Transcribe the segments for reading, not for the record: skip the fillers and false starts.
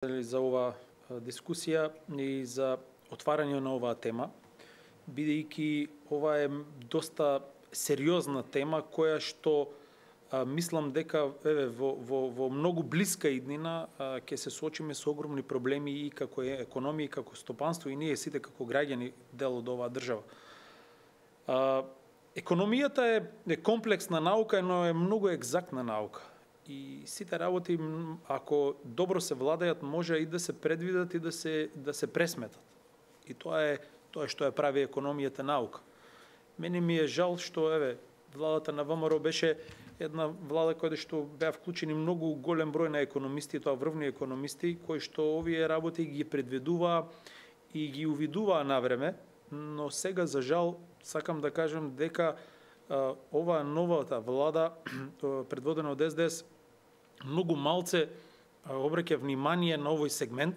за ова дискусија и за отварање на оваа тема, бидејќи ова е доста сериозна тема која што мислам дека во многу блиска иднина ќе се соочиме со огромни проблеми и како економија, и како стопанство, и ние сите како граѓани дел од оваа држава. Економијата е комплексна наука, но е многу екзактна наука. И сите работи, ако добро се владеат, може и да се предвидат и да се пресметат. И тоа е што ја прави економијата наука. Мене ми е жал што владата на ВМРО беше една влада која што беа вклучени многу голем број на економисти, тоа врвни економисти, кои што овие работи ги предвидуваа и ги увидуваа на време, но сега за жал сакам да кажам дека ова новата влада предводена од СДС многу малце обраќа внимание на овој сегмент,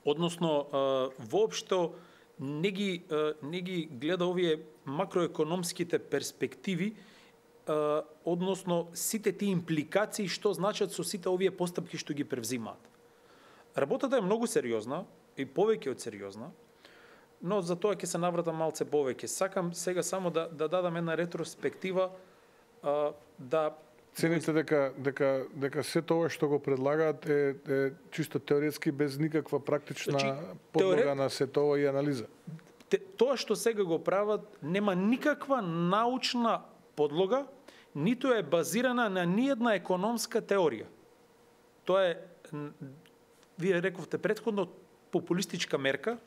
односно воопшто не ги гледа овие макроекономските перспективи, односно сите тие импликации што значат со сите овие постапки што ги превзимаат. Работата е многу сериозна и повеќе од сериозна, но за тоа ќе се навратам малце повеќе. Сакам сега само да дадам една ретроспектива, да Цените дека се тоа што го предлагаат е чисто теоретски, без никаква практична подлога на се тоа и анализа. Тоа што сега го прават нема никаква научна подлога, ниту е базирана на ниедна економска теорија. Тоа е, вие рековте претходно, популистичка мерка,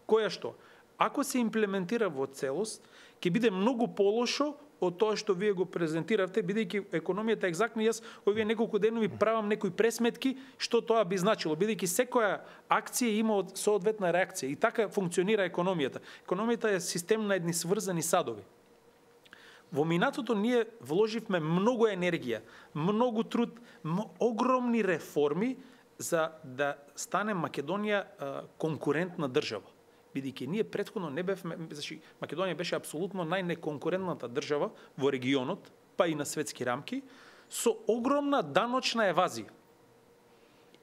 која што, ако се имплементира во целост, ќе биде многу полошо од тоа што вие го презентиравте, бидејќи економијата е екзактна. Јас овие неколку денови правам некои пресметки што тоа би значило, бидејќи секоја акција има соодветна реакција и така функционира економијата. Економијата е систем на едни сврзани садови. Во минатото ние вложивме многу енергија, многу труд, огромни реформи за да стане Македонија конкурентна држава. Бидејќи ние претходно не бевме, значи Македонија беше апсолутно најнеконкурентната држава во регионот, па и на светски рамки, со огромна даночна евазија.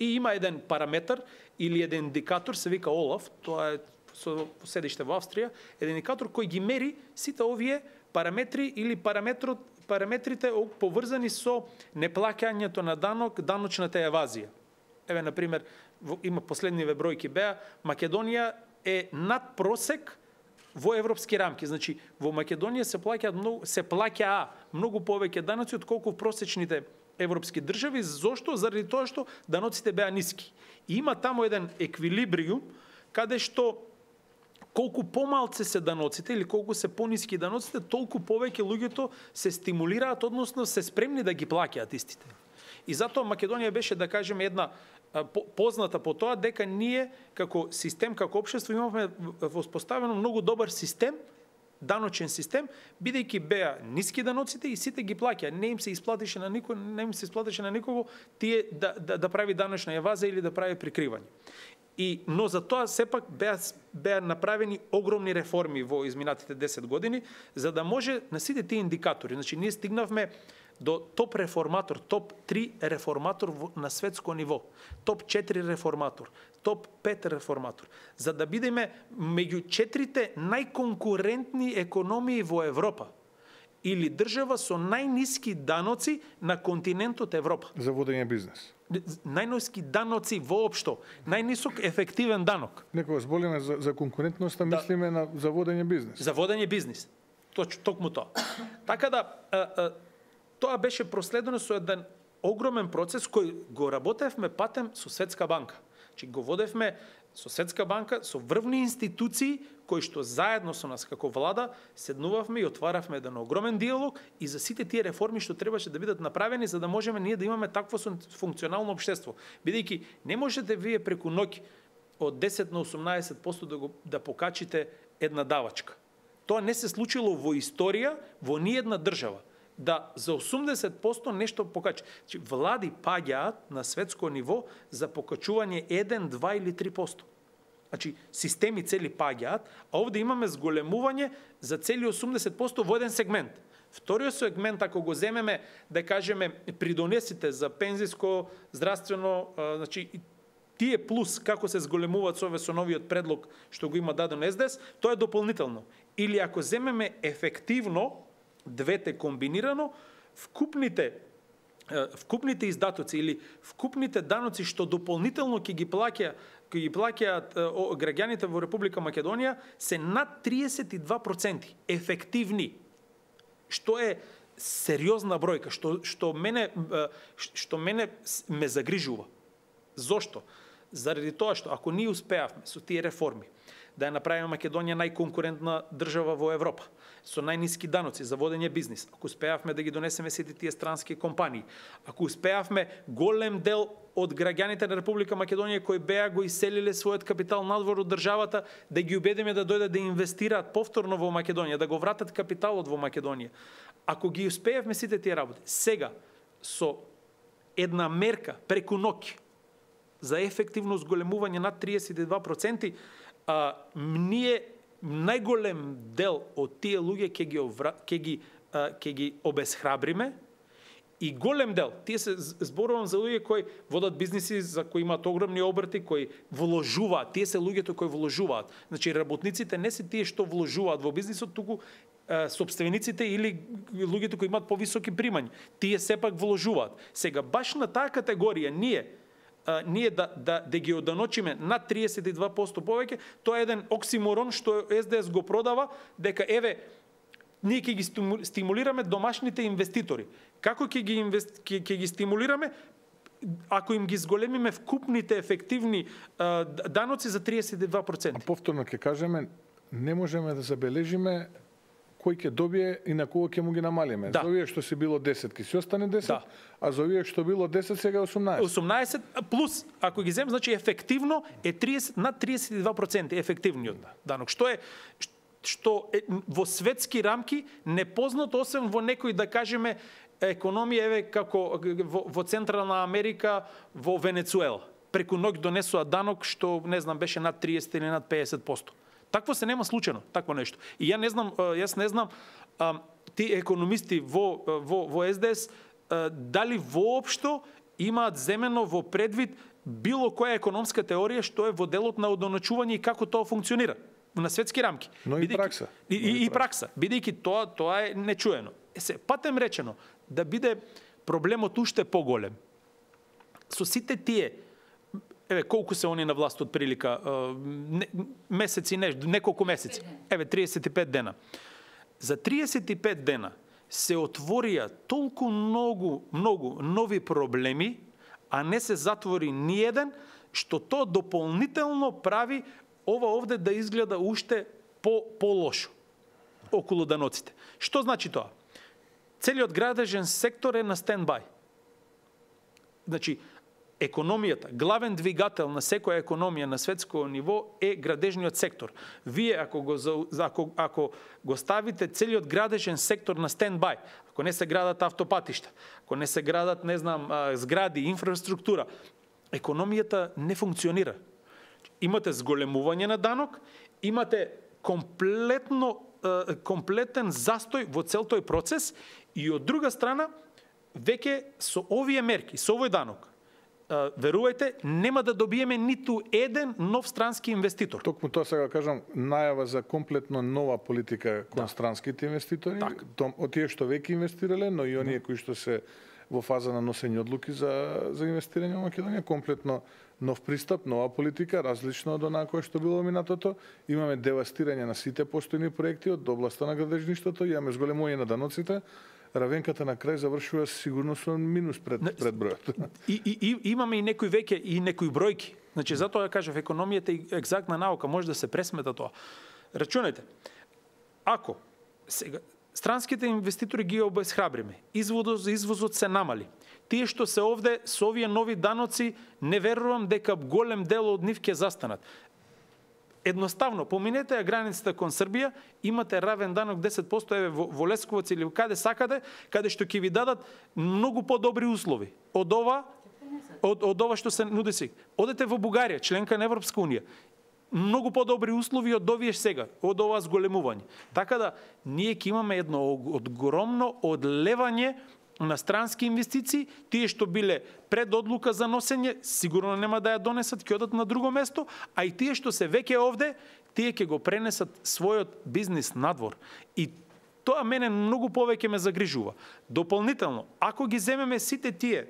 И има еден параметар или еден индикатор, се вика ОЛАФ, тоа е со седиште во Австрија, еден индикатор кој ги мери сите овие параметри или параметрите поврзани со неплаќањето на данок, даночната евазија. На пример, има последниве бројки беа, Македонија е над просек во европски рамки. Значи, во Македонија се плаќаа многу повеќе даноци од колку просечните европски држави. Зошто? Заради тоа што даноците беа ниски. И има таму еден еквилибриум каде што колку помалце се даноците или колку се пониски даноците, толку повеќе луѓето се стимулираат, односно се спремни да ги плаќаат истите. И затоа Македонија беше, да кажеме, една позната по тоа дека ние како систем, како општество имавме воспоставено многу добар систем, даночен систем, бидејќи беа ниски даноците и сите ги плаќа. Не им се исплатеше на никого тие да прави даночна евазија или да прави прикривање. Но за тоа сепак беа направени огромни реформи во изминатите 10 години, за да може на сите тие индикатори. Значи, ние стигнавме до топ реформатор, топ 3 реформатор на светско ниво, топ 4 реформатор, топ 5 реформатор, за да бидеме меѓу 4 најконкурентни економии во Европа или држава со најниски даноци на континентот Европа. За водење бизнес. Најниски даноци воопшто, најнисок ефективен данок. Некогаш зболиме за конкурентноста, мислиме за водење бизнес. За водење бизнес. Токму тоа. Така да тоа беше проследено со еден огромен процес кој го работевме патем со Светска банка. Значи го водевме со Светска банка, со врвни институции кои што заедно со нас како влада седнувавме и отваравме еден огромен диалог и за сите тие реформи што требаше да бидат направени за да можеме ние да имаме такво функционално општество. Бидејќи не можете вие преку ноќ од 10 на 18% да покачите една давачка. Тоа не се случило во историја во ниедна држава. Да за 80% нешто покачи. Влади паѓаат на светско ниво за покачување 1, 2 или 3%. Значи, системи цели паѓаат, а овде имаме зголемување за цели 80% во еден сегмент. Вториот сегмент, ако го земеме, да кажеме, придонесите за пензиско, здравствено, значи, тие плюс, како се зголемуваат со новиот предлог, што го има дадено СДС, тоа е дополнително. Или ако земеме ефективно, двете комбинирано, вкупните издатоци или вкупните даноци што дополнително ќе ги плаќаат граѓаните во Република Македонија се над 32% ефективни. Што е сериозна бројка, што мене ме загрижува. Зошто? Заради тоа што ако ние успеавме со тие реформи да ја направиме Македонија најконкурентна држава во Европа, со најниски даноци за водење бизнис, ако успеавме да ги донесеме сите тие странски компании, ако успеавме голем дел од граѓаните на Република Македонија кои беа го иселиле својот капитал надвор од државата, да ги убедиме да дојдат да инвестираат повторно во Македонија, да го вратат капиталот во Македонија. Ако ги успеавме сите тие работи, сега со една мерка преку ноќ за ефективно зголемување над 32%, ние најголем дел од тие луѓе ќе ги обесхрабриме и голем дел, тие се зборувам за луѓе кои водат бизниси, за кои имаат огромни обрти, кои вложуваат, тие се луѓето кои вложуваат. Значи работниците не се тие што вложуваат во бизнисот, туку собствениците или луѓето кои имаат повисоки примања. Тие сепак вложуваат. Сега баш на таа категорија ние да ги оданочиме над 32% повеќе, тоа е еден оксиморон што СДС го продава, дека еве ние ќе ги стимулираме домашните инвеститори. Како ќе ги стимулираме? Ако им ги зголемиме вкупните ефективни даноци за 32%. А повторно ќе кажеме, не можеме да забележиме кој ќе добие и на кого ќе му ги намалиме. Да. За овие што си било 10, ќе си остане 10, да. А за овие што било 10, сега 18. 18 плюс, ако ги земе, значи ефективно е над 32% ефективниот данок. Што е во светски рамки непознато, освен во некој, да кажеме, економија, еве, како во Централна Америка, во Венецуела. Преку ноќ донесоа данок што, не знам, беше над 30 или над 50%. Такво се нема случајно, такво нешто. И јас не знам ти економисти во СДС дали воопшто имаат земено во предвид било која економска теорија што е во делот на одоначување и како тоа функционира на светски рамки. Но и пракса. И пракса, бидејќи тоа е нечуено. Патем речено, да биде проблемот уште поголем. Со сите тие, еве, колку се они на власт од прилика, месеци, неколку месеци, еве, 35 дена. За 35 дена се отворија толку многу нови проблеми, а не се затвори ни еден, што тоа дополнително прави ова овде да изгледа уште по-лошо околу даноците. Што значи тоа? Целиот градежен сектор е на стендбај. Значи, економијата, главен двигател на секоја економија на светско ниво е градежниот сектор. Вие ако го ставите целиот градежен сектор на стендбај, ако не се градат автопатишта, ако не се градат, не знам, згради, инфраструктура, економијата не функционира. Имате зголемување на данок, имате комплетен застој во цел тој процес и од друга страна, веќе со овие мерки, со овој данок, верувајте, нема да добиеме ниту еден нов странски инвеститор. Токму тоа сега кажам, најава за комплетно нова политика кон странските инвеститори, од тие што веќе инвестирале, но и оние кои што се во фаза на носење одлуки за инвестирање во Македонија, комплетно нов пристап, нова политика, различно од онаа која што било минатото. Имаме девастирање на сите постојни проекти од областа на градежништвото, имаме зголемување на даноците. Равенката на крај завршува сигурно со минус пред бројот. И имаме и некои веќе и некои бројки. Значи затоа кажав, економијата е екзактна наука, може да се пресмета тоа. Рачунајте, ако сега странските инвеститори ги обесхрабриме, извозот се намали. Тие што се овде со овие нови даноци, не верувам дека голем дел од нив ќе застанат. Едноставно, поминете ја границата кон Србија, имате равен данок 10%, еве во Лесковац или каде сакате, каде што ќе ви дадат многу подобри услови од ова што се нуди сега. Одете во Бугарија, членка на Европска унија. многу подобри услови од овие сега, од ова зголемување. Така да, ние ќе имаме едно огромно одлевање на странски инвестиции, тие што биле пред одлука за носење, сигурно нема да ја донесат, ќе одат на друго место, а и тие што се веќе овде, тие ќе го пренесат својот бизнис надвор. И тоа мене многу повеќе ме загрижува. Дополнително, ако ги земеме сите тие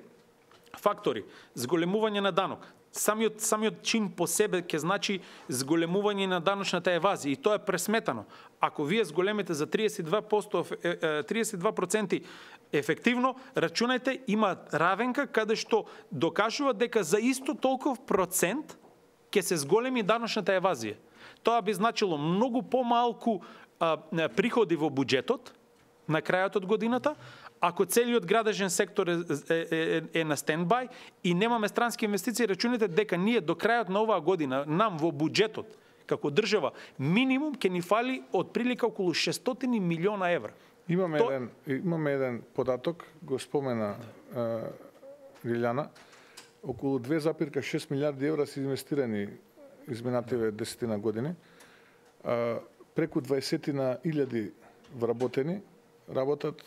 фактори, зголемување на данок, самиот чин по себе ќе значи зголемување на даночната евазија и тоа е пресметано. Ако вие зголемите за 32% ефективно, рачунајте, има равенка каде што докажува дека за исто толков процент ќе се зголеми даночната евазија. Тоа би значило многу помалку приходи во буџетот на крајот од годината, ако целиот градежен сектор е на стендбај и немаме странски инвестиции, рачунете дека ние до крајот на оваа година нам во буџетот како држава минимум ќе ни фали од прилика околу 600 милиона евра. Имаме еден податок, го спомена Лилјана, околу 2,6 милиарди евра се инвестирани изминативе 10 години. Преку 20.000 вработени работат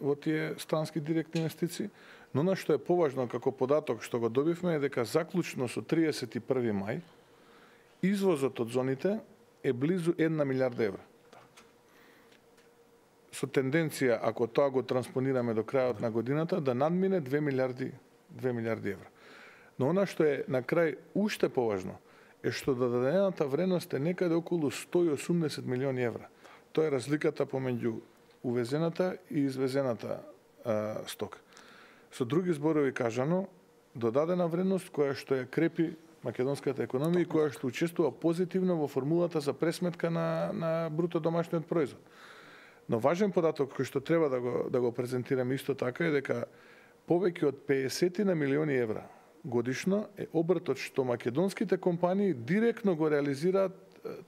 во тие странски директни инвестиции, но на што е поважно како податок што го добивме е дека заклучно со 31. мај извозот од зоните е близу 1 милиарда евра. Со тенденција, ако тоа го транспонираме до крајот на годината, да надмине 2 милиарди евра. Но она што е на крај уште поважно е што дадената вредност е некаде околу 180 милиони евра. Тоа е разликата помеѓу увезената и извезената стока. Со други зборови кажано, додадена вредност која што ја крепи македонската економија и која што учествува позитивно во формулата за пресметка на бруто домашниот производ. Но важен податок кој што треба да го презентираме исто така е дека повеќе од 50 милиони евра годишно е обртот што македонските компании директно го реализираат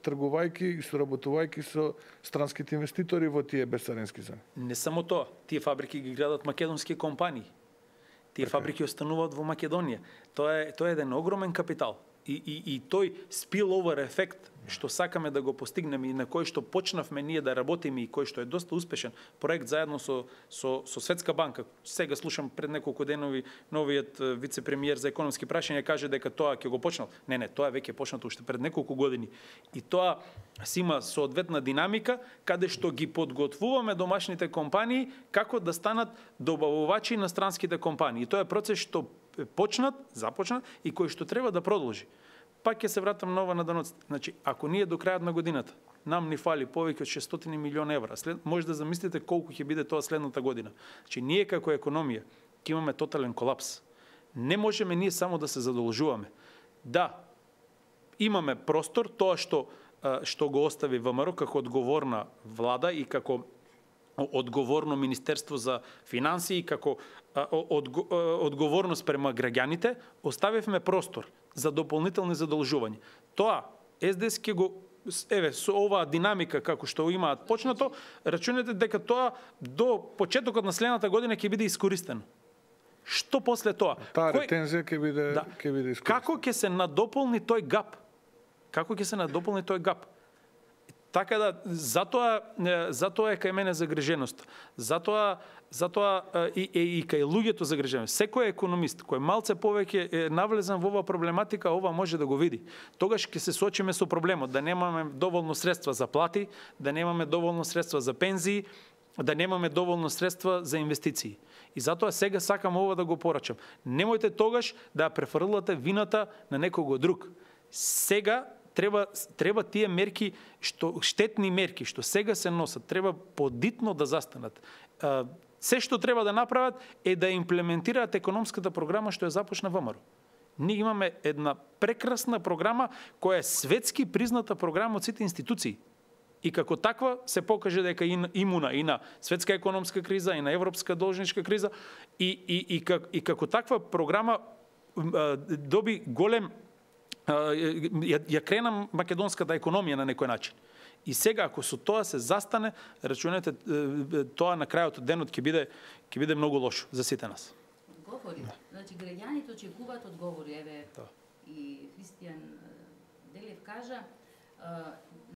тргувајќи и соработувајќи со странските инвеститори во тие безцарински зони. Не само тоа, тие фабрики ги градат македонски компании. Тие фабрики остануваат во Македонија. Тоа е еден огромен капитал. И тој spillover ефект што сакаме да го постигнеме и на кој што почнавме ние да работиме и кој што е доста успешен проект заедно со Светска банка. Сега слушам пред неколку денови новиот вице-премиер за економски прашања каже дека тоа ќе го почнал. Не, тоа веќе е почнато уште пред неколку години. И тоа си има соодветна динамика каде што ги подготвуваме домашните компании како да станат добавувачи на странските компании. И тоа е процес што започнат и кој што треба да продолжи. Пак ќе се вратам нова на даноците. Значи, ако ние до крајот на годината нам ни фали повеќе од 600 милиона евра, може да замислите колку ќе биде тоа следната година. Значи, ние како економија ќе имаме тотален колапс. Не можеме ние само да се задолжуваме. Да, имаме простор, тоа што го остави ВМРО како одговорна влада и како одговорно Министерство за финансии, како одговорност према граѓаните, оставивме простор за дополнителни задолжувања. Тоа СДС ќе го со оваа динамика како што имаат почнато, рачунете дека тоа до почетокот на следната година ќе биде искористено. Што после тоа? Таа ретензија ќе биде искористена. Како ќе се надополни тој гап? Така да, затоа е кај мене загриженост. Затоа и кај луѓето загриженост. Секој економист кој малце повеќе е навлезан во оваа проблематика, ова може да го види. Тогаш ќе се соочиме со проблемот да немаме доволно средства за плати, да немаме доволно средства за пензии, да немаме доволно средства за инвестиции. И затоа сега сакам ова да го порачам. Немојте тогаш да префрлате вината на некого друг. Сега треба тие мерки, штетни мерки, што сега се носат, треба подитно да застанат. Се што треба да направат е да имплементираат економската програма што ја започна ВМРО. Ние имаме една прекрасна програма која е светски призната програма од сите институции. И како таква се покаже дека имуна и на светска економска криза, и на европска должничка криза, и како таква програма доби голем ја крена македонската економија на некој начин. И сега, ако со тоа се застане, рачунете, тоа на крајот од денот ќе биде многу лошо за сите нас. Одговори. Значи, граѓаните очекуваат одговори. Еве, и Христијан Неделев кажа,